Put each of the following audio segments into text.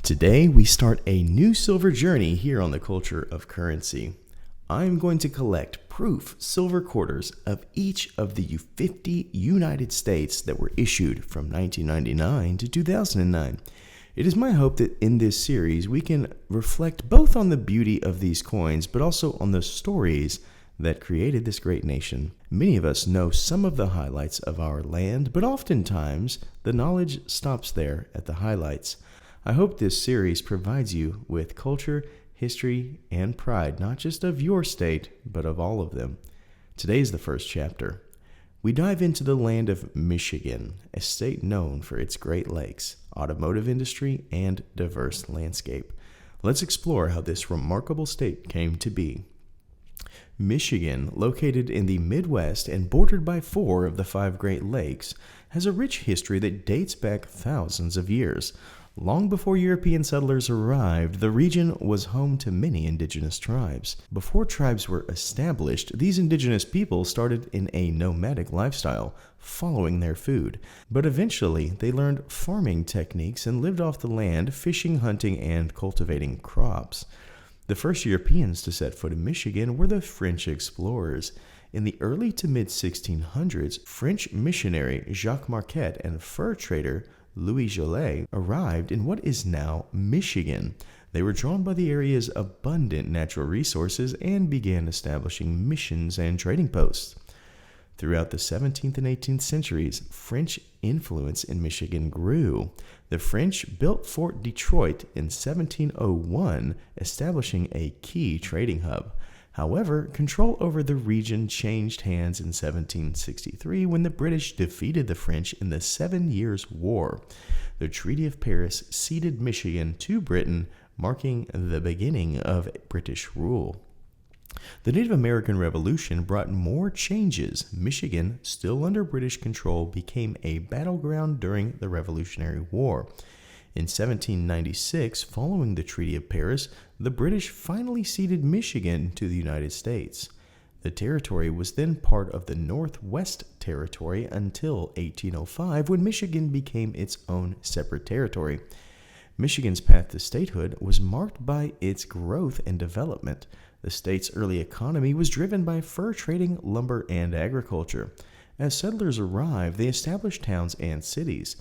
Today, we start a new silver journey here on the culture of currency. I'm going to collect proof silver quarters of each of the 50 United States that were issued from 1999 to 2009. It is my hope that in this series we can reflect both on the beauty of these coins, but also on the stories that created this great nation. Many of us know some of the highlights of our land, but oftentimes the knowledge stops there at the highlights. I hope this series provides you with culture, history, and pride, not just of your state, but of all of them. Today is the first chapter. We dive into the land of Michigan, a state known for its Great Lakes, automotive industry, and diverse landscape. Let's explore how this remarkable state came to be. Michigan, located in the Midwest and bordered by 4 of the 5 Great Lakes, has a rich history that dates back thousands of years. Long before European settlers arrived, the region was home to many indigenous tribes. Before tribes were established, these indigenous people started in a nomadic lifestyle, following their food. But eventually, they learned farming techniques and lived off the land, fishing, hunting, and cultivating crops. The first Europeans to set foot in Michigan were the French explorers. In the early to mid-1600s, French missionary Jacques Marquette and fur trader Louis Jollet arrived in what is now Michigan. They were drawn by the area's abundant natural resources and began establishing missions and trading posts. Throughout the 17th and 18th centuries, French influence in Michigan grew. The French built Fort Detroit in 1701, establishing a key trading hub. However, control over the region changed hands in 1763 when the British defeated the French in the 7 Years' War. The Treaty of Paris ceded Michigan to Britain, marking the beginning of British rule. The Native American Revolution brought more changes. Michigan, still under British control, became a battleground during the Revolutionary War. In 1796, following the Treaty of Paris, the British finally ceded Michigan to the United States. The territory was then part of the Northwest Territory until 1805, when Michigan became its own separate territory. Michigan's path to statehood was marked by its growth and development. The state's early economy was driven by fur trading, lumber, and agriculture. As settlers arrived, they established towns and cities.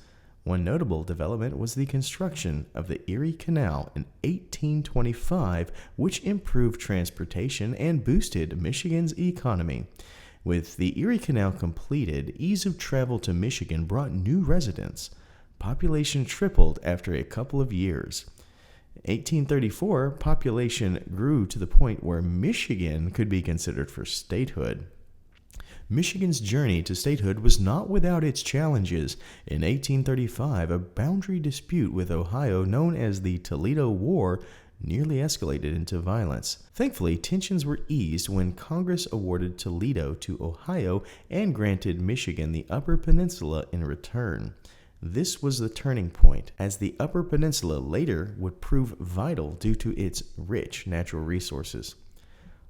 One notable development was the construction of the Erie Canal in 1825, which improved transportation and boosted Michigan's economy. With the Erie Canal completed, ease of travel to Michigan brought new residents. Population tripled after a couple of years. In 1834, population grew to the point where Michigan could be considered for statehood. Michigan's journey to statehood was not without its challenges. In 1835, a boundary dispute with Ohio known as the Toledo War nearly escalated into violence. Thankfully, tensions were eased when Congress awarded Toledo to Ohio and granted Michigan the Upper Peninsula in return. This was the turning point, as the Upper Peninsula later would prove vital due to its rich natural resources.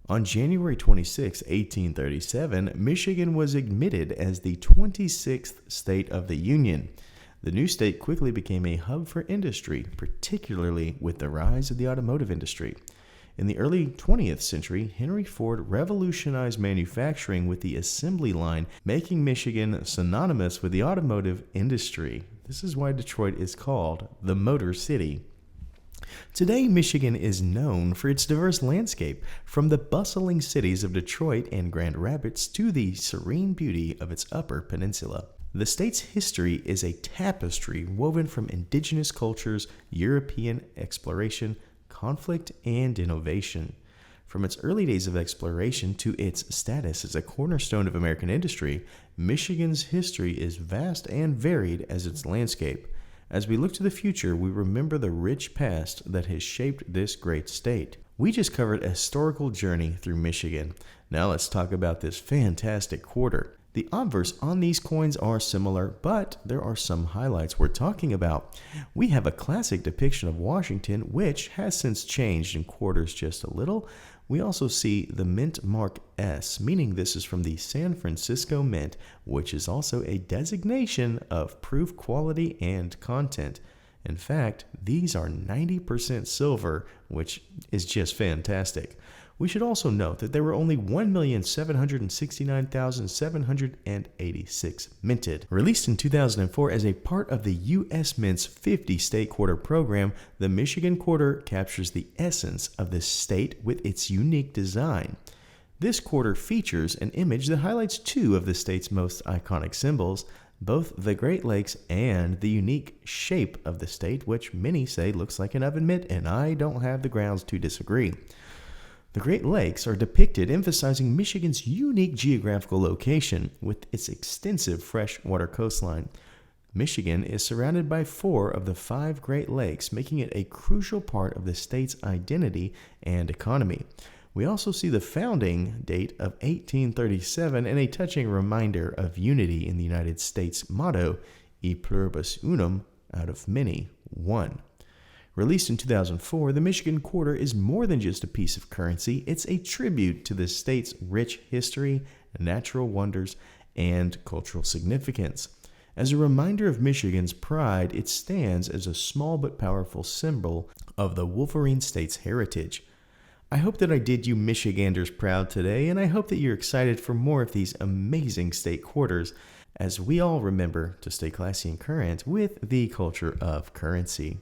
On January 26, 1837, Michigan was admitted as the 26th state of the Union. The new state quickly became a hub for industry, particularly with the rise of the automotive industry. In the early 20th century, Henry Ford revolutionized manufacturing with the assembly line, making Michigan synonymous with the automotive industry. This is why Detroit is called the Motor City. Today, Michigan is known for its diverse landscape, from the bustling cities of Detroit and Grand Rapids to the serene beauty of its Upper Peninsula. The state's history is a tapestry woven from indigenous cultures, European exploration, conflict, and innovation. From its early days of exploration to its status as a cornerstone of American industry, Michigan's history is vast and varied as its landscape. As we look to the future, we remember the rich past that has shaped this great state. We just covered a historical journey through Michigan. Now let's talk about this fantastic quarter. The obverse on these coins are similar, but there are some highlights we're talking about. We have a classic depiction of Washington, which has since changed in quarters just a little. We also see the mint mark S, meaning this is from the San Francisco Mint, which is also a designation of proof quality and content. In fact, these are 90% silver, which is just fantastic. We should also note that there were only 1,769,786 minted. Released in 2004 as a part of the U.S. Mint's 50 state quarter program, the Michigan quarter captures the essence of the state with its unique design. This quarter features an image that highlights two of the state's most iconic symbols, both the Great Lakes and the unique shape of the state, which many say looks like an oven mitt, and I don't have the grounds to disagree. The Great Lakes are depicted emphasizing Michigan's unique geographical location with its extensive freshwater coastline. Michigan is surrounded by 4 of the 5 Great Lakes, making it a crucial part of the state's identity and economy. We also see the founding date of 1837 and a touching reminder of unity in the United States motto, E pluribus unum, out of many, one. Released in 2004, the Michigan quarter is more than just a piece of currency. It's a tribute to the state's rich history, natural wonders, and cultural significance. As a reminder of Michigan's pride, it stands as a small but powerful symbol of the Wolverine State's heritage. I hope that I did you Michiganders proud today, and I hope that you're excited for more of these amazing state quarters as we all remember to stay classy and current with the culture of currency.